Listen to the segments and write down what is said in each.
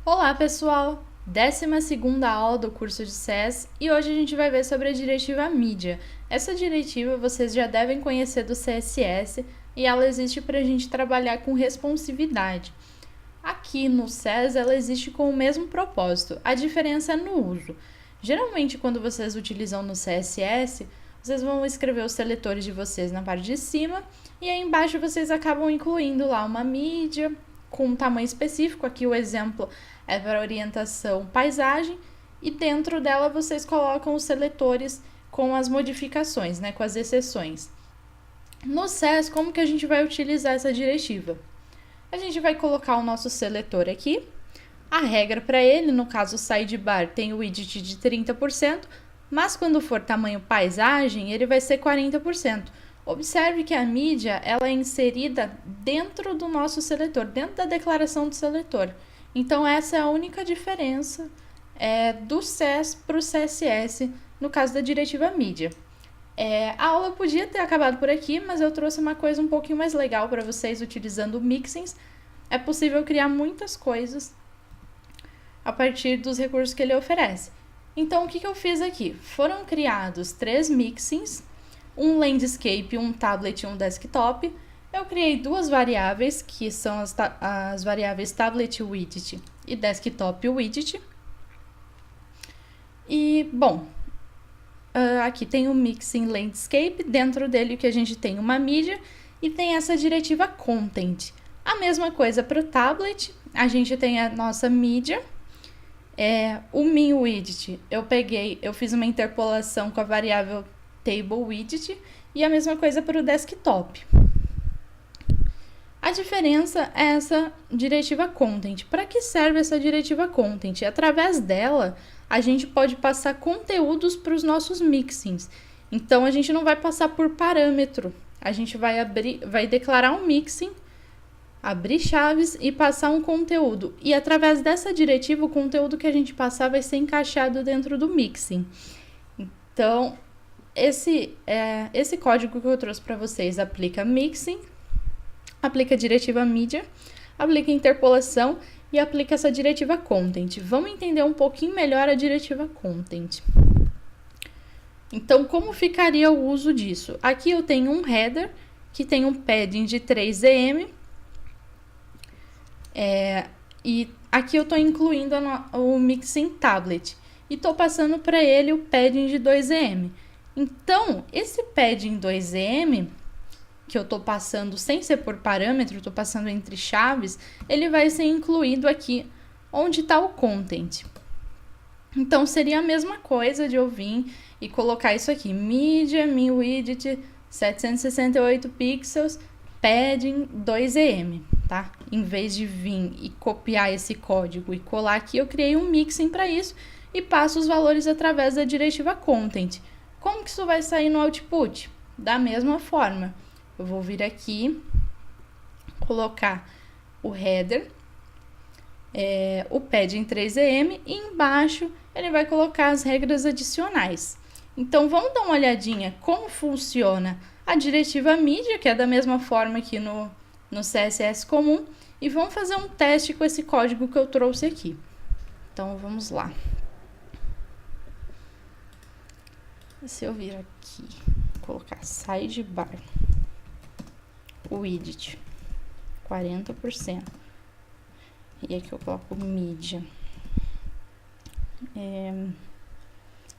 Olá, pessoal! 12ª aula do curso de CES e hoje a gente vai ver sobre a diretiva mídia. Essa diretiva vocês já devem conhecer do CSS e ela existe para a gente trabalhar com responsividade. Aqui no CES ela existe com o mesmo propósito, a diferença é no uso. Geralmente quando vocês utilizam no CSS, vocês vão escrever os seletores de vocês na parte de cima e aí embaixo vocês acabam incluindo lá uma mídia com um tamanho específico. Aqui o exemplo é para orientação paisagem e dentro dela vocês colocam os seletores com as modificações, com as exceções. No CES, como que a gente vai utilizar essa diretiva? A gente vai colocar o nosso seletor aqui, a regra para ele, no caso o sidebar tem o widget de 30%, mas quando for tamanho paisagem, ele vai ser 40%. Observe que a mídia ela é inserida dentro do nosso seletor, dentro da declaração do seletor. Então, essa é a única diferença do CES para o CSS, no caso da diretiva mídia. A aula podia ter acabado por aqui, mas eu trouxe uma coisa um pouquinho mais legal para vocês utilizando o Mixins. É possível criar muitas coisas a partir dos recursos que ele oferece. Então, o que eu fiz aqui? Foram criados 3 Mixins, um landscape, um tablet e um desktop. Eu criei 2 variáveis, que são as variáveis tablet widget e desktop widget. E, bom, aqui tem o Mixin Landscape, dentro dele que a gente tem uma mídia e tem essa diretiva Content. A mesma coisa para o tablet, a gente tem a nossa mídia. O min widget, eu fiz uma interpolação com a variável table widget e a mesma coisa para o desktop. A diferença é essa diretiva Content. Para que serve essa diretiva Content? Através dela, a gente pode passar conteúdos para os nossos mixins. Então, a gente não vai passar por parâmetro. A gente vai declarar um mixin, abrir chaves e passar um conteúdo. E através dessa diretiva, o conteúdo que a gente passar vai ser encaixado dentro do mixin. Então, esse código que eu trouxe para vocês aplica mixin, aplica a diretiva mídia, aplica interpolação e aplica essa diretiva content. Vamos entender um pouquinho melhor a diretiva content. Então, como ficaria o uso disso? Aqui eu tenho um header que tem um padding de 3em, e aqui eu estou incluindo o Mixin Tablet e estou passando para ele o padding de 2em. Então, esse padding 2em, que eu estou passando sem ser por parâmetro, estou passando entre chaves, ele vai ser incluído aqui onde está o content. Então, seria a mesma coisa de eu vir e colocar isso aqui, mídia, min widget, 768 pixels, padding 2em, tá? Em vez de vir e copiar esse código e colar aqui, eu criei um mixing para isso e passo os valores através da diretiva content. Como que isso vai sair no output? Da mesma forma. Eu vou vir aqui, colocar o header, o padding 3em e embaixo ele vai colocar as regras adicionais. Então, vamos dar uma olhadinha como funciona a diretiva mídia, que é da mesma forma aqui no CSS comum, e vamos fazer um teste com esse código que eu trouxe aqui. Então, vamos lá. Se eu vir aqui, colocar sidebar, widget, 40%. E aqui eu coloco mídia,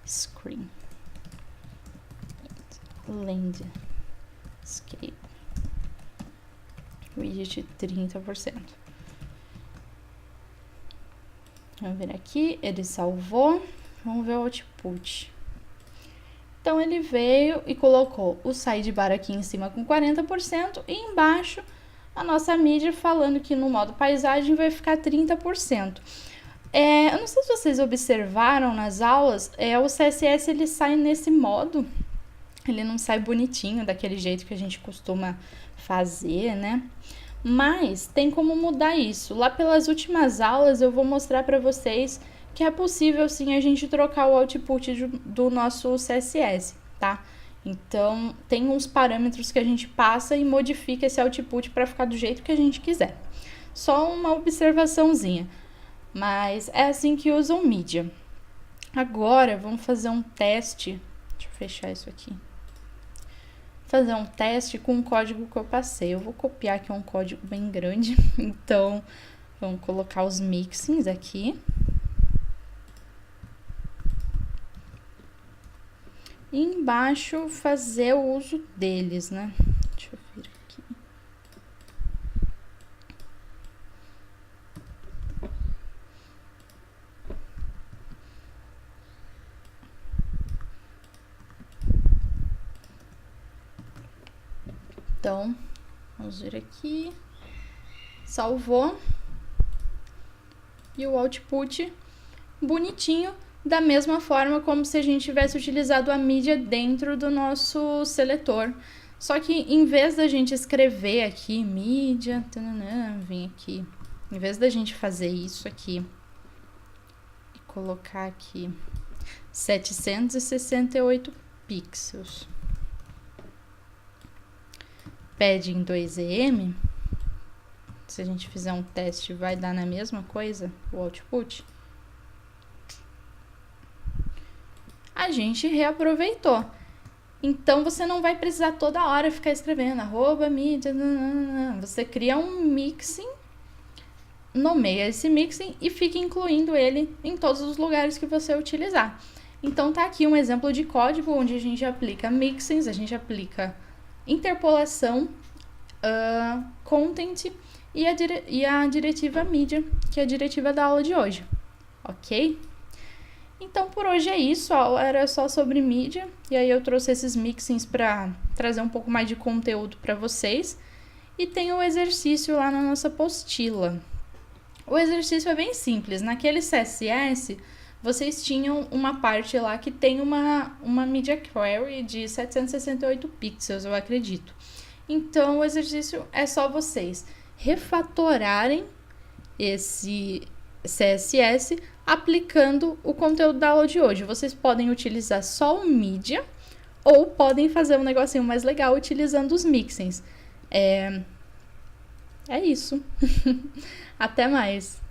screen, landscape, widget 30%. Vamos ver aqui, ele salvou, vamos ver o output. Então, ele veio e colocou o sidebar aqui em cima com 40% e embaixo a nossa mídia falando que no modo paisagem vai ficar 30%. Eu não sei se vocês observaram nas aulas, o CSS ele sai nesse modo, ele não sai bonitinho, daquele jeito que a gente costuma fazer, né? Mas tem como mudar isso. Lá pelas últimas aulas eu vou mostrar para vocês que é possível sim a gente trocar o output do nosso CSS, tá? Então, tem uns parâmetros que a gente passa e modifica esse output para ficar do jeito que a gente quiser. Só uma observaçãozinha. Mas é assim que usam mídia. Agora, vamos fazer um teste. Deixa eu fechar isso aqui. Fazer um teste com o código que eu passei. Eu vou copiar aqui um código bem grande. Então, vamos colocar os mixins aqui. E embaixo fazer o uso deles, né? Deixa eu vir aqui. Então, vamos vir aqui. Salvou. E o output bonitinho, da mesma forma como se a gente tivesse utilizado a mídia dentro do nosso seletor. Só que em vez da gente escrever aqui, mídia, vem aqui. Em vez da gente fazer isso aqui e colocar aqui 768 pixels. Padding 2EM. Se a gente fizer um teste, vai dar na mesma coisa o output. A gente reaproveitou. Então, você não vai precisar toda hora ficar escrevendo @mídia. Você cria um mixing, nomeia esse mixing e fica incluindo ele em todos os lugares que você utilizar. Então, tá aqui um exemplo de código onde a gente aplica mixins, a gente aplica interpolação, content e a diretiva mídia, que é a diretiva da aula de hoje, ok? Então, por hoje é isso, era só sobre mídia, e aí eu trouxe esses mixins para trazer um pouco mais de conteúdo para vocês, e tem o exercício lá na nossa apostila. O exercício é bem simples, naquele CSS, vocês tinham uma parte lá que tem uma media query de 768 pixels, eu acredito. Então, o exercício é só vocês refatorarem esse CSS aplicando o conteúdo da aula de hoje. Vocês podem utilizar só o mídia ou podem fazer um negocinho mais legal utilizando os mixins. É isso. Até mais!